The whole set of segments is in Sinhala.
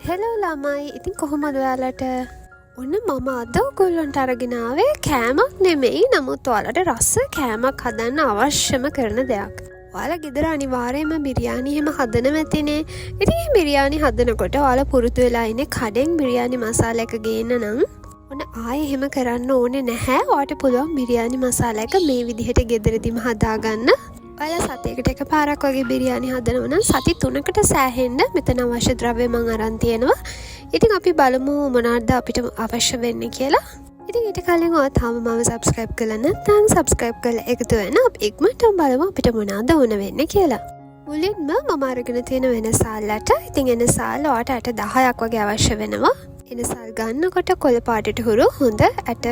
හෙලෝ ළමයි, ඉතින් කොහොමද ඔයාලට? ඔන්න මම අද ඔයගොල්ලන්ට අරගෙන ආවේ කෑමක් නෙමෙයි, නමුත් ඔයාලට රස කෑමක් හදන්න අවශ්‍යම කරන දෙයක්. ඔයාලා ගෙදර අනිවාර්යයෙන්ම බිරියානි එහෙම හදනවා ඇතිනේ. ඉතින් මේ බිරියානි හදනකොට ඔයාලා පුරුදු වෙලා ඉන්නේ කඩෙන් බිරියානි මසාලා එක ගේන්න නම් ඔන්න ආයේ එහෙම කරන්න ඕනේ නැහැ. ඔයාලට පුළුවන් බිරියානි මසාලා එක මේ විදිහට ගෙදරදීම හදාගන්න. ඔයාලා සතියකට එකපාරක් වගේ බිරියානි හදනවා නම් සති 3කට සෑහෙන්න මෙතන අවශ්‍ය ද්‍රව්‍ය මම අරන් තියෙනවා. ඉතින් අපි බලමු මොනවද අපිට අවශ්‍ය වෙන්නේ කියලා. ඉතින් ඊට කලින් ඔයා තාම මම subscribe කරලා නැත්නම් subscribe කරලා එකතු වෙන්න අපි ඉක්මනටම බලමු අපිට මොනවද ඕන වෙන්නේ කියලා. මුලින්ම මම අරගෙන තියෙන වෙනසාලට ඉතින් එනසාල ඔයාට 10ක් වගේ අවශ්‍ය වෙනවා. එනසාල් ගන්නකොට කොළ පාටට හුරු හොඳ ඇට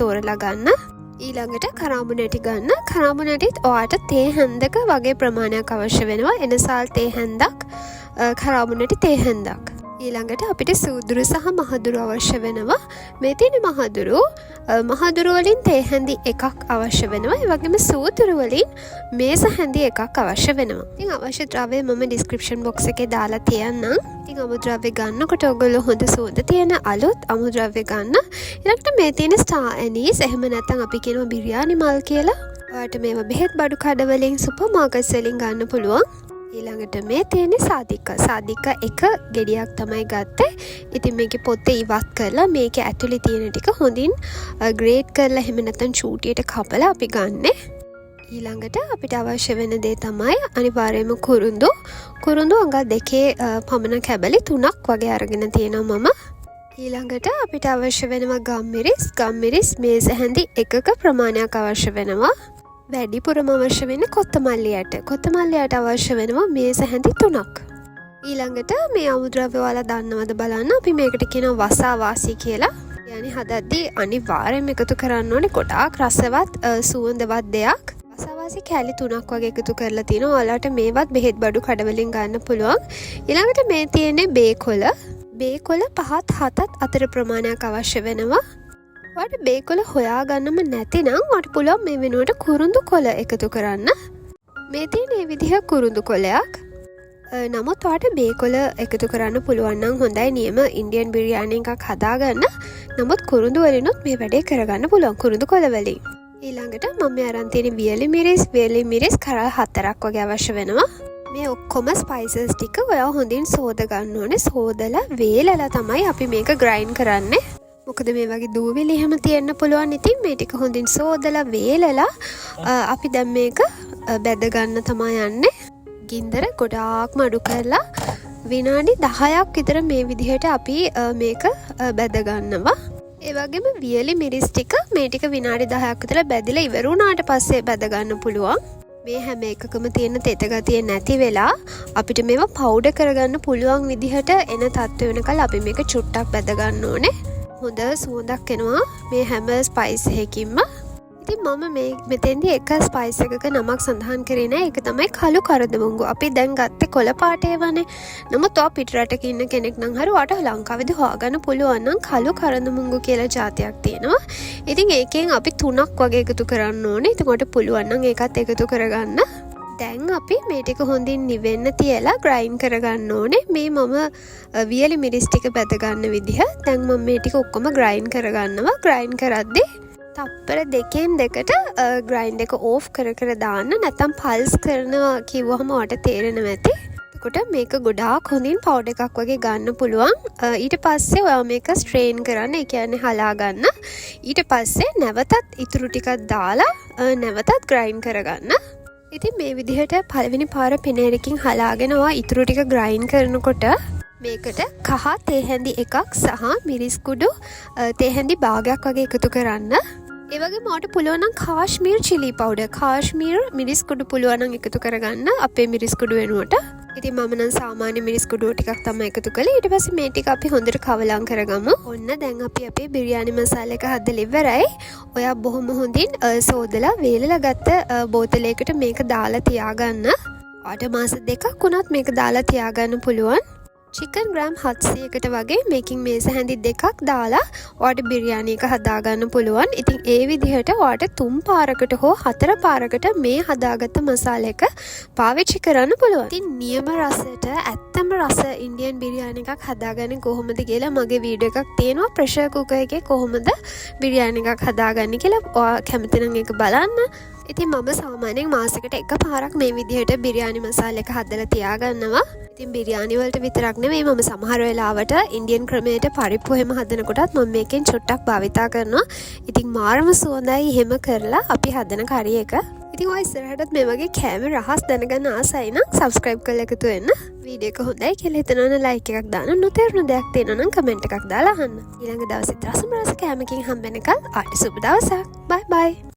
තෝරලා ගන්න. ඊළඟට කරාඹු නැටි ගන්න. කරාඹු නැටිත් ඔයාට තේ හැන්දක වගේ ප්‍රමාණයක් අවශ්‍ය වෙනවා. එනසාල් තේ හැන්දක්, කරාඹු නැටි තේ හැන්දක්. ඊළඟට අපිට සූදුරු සහ මහදුරු අවශ්‍ය වෙනවා. මේ තියෙන මහදුරු වලින් තේ හැන්දි එකක් අවශ්‍ය වෙනවා. ඒ වගේම සූදුරු වලින් මේස හැන්දි එකක් අවශ්‍ය වෙනවා. ඉතින් අවශ්‍ය ද්‍රව්‍ය මම description box එකේ දාලා තියන්නම්. ඉතින් අමුද්‍රව්‍ය ගන්නකොට ඔයගොල්ලෝ හොඳ සුවඳ තියෙන අලුත් අමුද්‍රව්‍ය ගන්න. ඊළඟට මේ තියෙන star anise එහෙම නැත්නම් අපි කියනවා බිරියානි මල් කියලා. ඔයාලට මේවා බෙහෙත් බඩු කඩ වලින් සුපර් මාකට්ස් වලින් ගන්න පුළුවන්. ඊළඟට මේ තියෙන සාදික එක ගෙඩියක් තමයි ගත්තේ. ඉතින් මේකේ පොත්තේ ඉවත් කරලා මේකේ ඇතුලේ තියෙන ටික හොඳින් ග්‍රේට් කරලා එහෙම නැත්නම් චූටියට කපලා අපි ගන්නෙ. ඊළඟට අපිට අවශ්‍ය වෙන දේ තමයි අනිවාර්යයෙන්ම කුරුඳු අඟ දෙකේ පමණ කැබලි 3ක් වගේ අරගෙන තියෙනවා මම. ඊළඟට අපිට අවශ්‍ය වෙනවා ගම්මිරිස් මේස හැඳි එකක ප්‍රමාණයක් අවශ්‍ය වෙනවා. වැඩිපුරම අවශ්‍ය වෙන්නේ කොත්තමල්ලි ඇට අවශ්‍ය වෙනවා මේස හැඳි 3ක්. ඊළඟට මේ අමුද්‍රව්‍ය වල දන්නවද බලන්න. අපි මේකට කියනවා වසාවාසි කියලා. يعني හදද්දී අනිවාර්යයෙන්ම එකතු කරන්න ඕනේ ගොඩාක් රසවත් සුවඳවත් දෙයක්. වසාවාසි කැලි 3ක් වගේ එකතු කරලා තිනවා. ඔයාලට මේවත් බෙහෙත් බඩු කඩවලින් ගන්න පුළුවන්. ඊළඟට මේ තියෙන්නේ බේකොළ 5-7 අතර ප්‍රමාණයක් අවශ්‍ය වෙනවා. ඔයාලට බේකොළ හොයාගන්නම නැතිනම් ඔයාලට පුළුවන් මේ වෙනුවට කුරුඳු කොළ එකතු කරන්න. මේ තියෙන මේ විදිහ කුරුඳු කොළයක්. නමුත් ඔයාලට බේකොළ එකතු කරන්න පුළුවන් නම් හොඳයි. නියම ඉන්දියන් බිරියානි එකක් හදාගන්න. නමුත් කුරුඳු වලිනුත් මේ වැඩේ කරගන්න පුළුවන් කුරුඳු කොළ වලින්. ඊළඟට මම අරන් තියෙන වියලි මිරිස් කරල් 4ක් වගේ අවශ්‍ය වෙනවා. මේ ඔක්කොම ස්පයිසස් ටික ඔයා හොඳින් සෝද ගන්න ඕනේ. සෝදලා වේලලා තමයි අපි මේක ග්‍රයින්ඩ් කරන්නේ. මොකද මේ වගේ දූවිලි එහෙම තියෙන්න පුළුවන්. ඉතින් මේ ටික හොඳින් සෝදලා වේලලා අපි දැන් මේක බැද ගන්න තමයි යන්නේ. ගින්දර ගොඩාක්ම අඩු කරලා විනාඩි 10ක් විතර මේ විදිහට අපි මේක බැද ගන්නවා. ඒ වගේම වියලි මිරිස් ටික මේ ටික විනාඩි 10ක් විතර බැදලා ඉවර වුණාට පස්සේ බැද ගන්න පුළුවන්. මේ හැම එකකම තියෙන තෙත ගතිය නැති වෙලා අපිට මේවා පවුඩර් කරගන්න පුළුවන් විදිහට එන තත්ත්ව වෙනකල් අපි මේක චුට්ටක් බැද ගන්න ඕනේ. හොඳ සුවඳක් එනවා මේ හැම ස්පයිස් එකකින්ම. ඉතින් මම මේ මෙතෙන්දී එක ස්පයිස් එකක නමක් සඳහන් කරේ නැහැ. ඒක තමයි කළු කරදමුංගු. අපි දැන් ගත්තේ කොළ පාටේ වනේ. නමුත් ඔය පිටරටක ඉන්න කෙනෙක් නම් හරි ඔයාට ලංකාවේදී හොයාගන්න පුළුවන් නම් කළු කරදමුංගු කියලා જાතියක් තියෙනවා. ඉතින් ඒකෙන් අපි 3ක් වගේ එකතු කරන්න ඕනේ. එතකොට පුළුවන් නම් ඒකත් එකතු කරගන්න. දැන් අපි මේ ටික හොඳින් නිවෙන්න තියලා ග්‍රයින්ඩ් කරගන්න ඕනේ. මේ මම වියලි මිරිස් ටික බැද ගන්න විදිහ. දැන් මම මේ ටික ඔක්කොම ග්‍රයින්ඩ් කරගන්නවා. ග්‍රයින්ඩ් කරද්දී තප්පර 2කට ග්‍රයින්ඩ් එක ඕෆ් කර දාන්න. නැත්නම් පල්ස් කරනවා කිව්වහම ඔයාලට තේරෙනවා ඇති. එතකොට මේක ගොඩාක් හොඳින් පවුඩර් එකක් වගේ ගන්න පුළුවන්. ඊට පස්සේ ඔයා මේක ස්ට්‍රේන් කරන්න. ඒ කියන්නේ හලා ගන්න. ඊට පස්සේ නැවතත් ඉතුරු ටිකක් දාලා නැවතත් ග්‍රයින්ඩ් කරගන්න. ඉතින් මේ විදිහට පළවෙනි පාර පෙනේරකින් හලාගෙන ඔයා ඉතුරු ටික ග්‍රයින්ඩ් කරනකොට මේකට කහ තේ හැඳි එකක් සහ මිරිස් කුඩු තේ හැඳි භාගයක් වගේ එකතු කරන්න. ඒ වගේම ඔයාට පුළුවන් නම් කාශ්මීර් chili powder කාශ්මීර් මිරිස් කුඩු පුළුවන් නම් එකතු කරගන්න අපේ මිරිස් කුඩු වෙනුවට. ඉතින් මම නම් සාමාන්‍ය මිරිස් කුඩු ටිකක් තමයි එකතු කළේ. ඊට පස්සේ මේ ටික අපි හොඳට කවලම් කරගමු. ඔන්න දැන් අපි අපේ බිරියානි මසාලා එක හදලා ඉවරයි. ඔයා බොහොම හොඳින් සෝදලා වේලලා ගත්ත බෝතලයකට මේක දාලා තියාගන්න. ඔයාට මාස 2ක් වුණත් මේක දාලා තියාගන්න පුළුවන්. චිකන් ග්‍රෑම් 700කට වගේ මේකින් මේස හැඳි දෙකක් දාලා ඔයාට බිරියානි එක හදාගන්න පුළුවන්. ඉතින් ඒ විදිහට ඔයාට 3 පාරකට හෝ 4 පාරකට මේ හදාගත්ත මසාලා එක පාවිච්චි කරන්න පුළුවන්. ඉතින් නියම රසයට ඇත්තම රස ඉන්දියන් බිරියානි එකක් හදාගන්නේ කොහොමද කියලා මගේ වීඩියෝ එකක් තියෙනවා ප්‍රෙෂර් කුකර් එකේ කොහොමද බිරියානි එකක් හදාගන්නේ කියලා. ඔයා කැමති නම් ඒක බලන්න. ඉතින් මම සාමාන්‍යයෙන් මාසෙකට එක පාරක් මේ විදිහට බිරියානි මසාලා එක හදලා තියාගන්නවා. ඉතින් බිරියානි වලට විතරක් නෙමෙයි මම සමහර වෙලාවට ඉන්දියන් ක්‍රමයට පරිප්පු හැම හදනකොටත් මම මේකෙන් චුට්ටක් භාවිතා කරනවා. ඉතින් මාරම සුවඳයි එහෙම කරලා අපි හදන කරි එක. ඉතින් ඔය ඉස්සරහටත් මේ වගේ කෑම රහස් දැනගන්න ආසයි නම් subscribe කරලා එකතු වෙන්න. වීඩියෝ එක හොඳයි කියලා හිතනවනම් like එකක් දාන්න. නොතේරුණු දෙයක් තියෙනවා නම් comment එකක් දාලා අහන්න. ඊළඟ දවසෙත් රසම රස කෑමකින් හම්බෙනකල් ආට සුබ දවසක්. bye bye.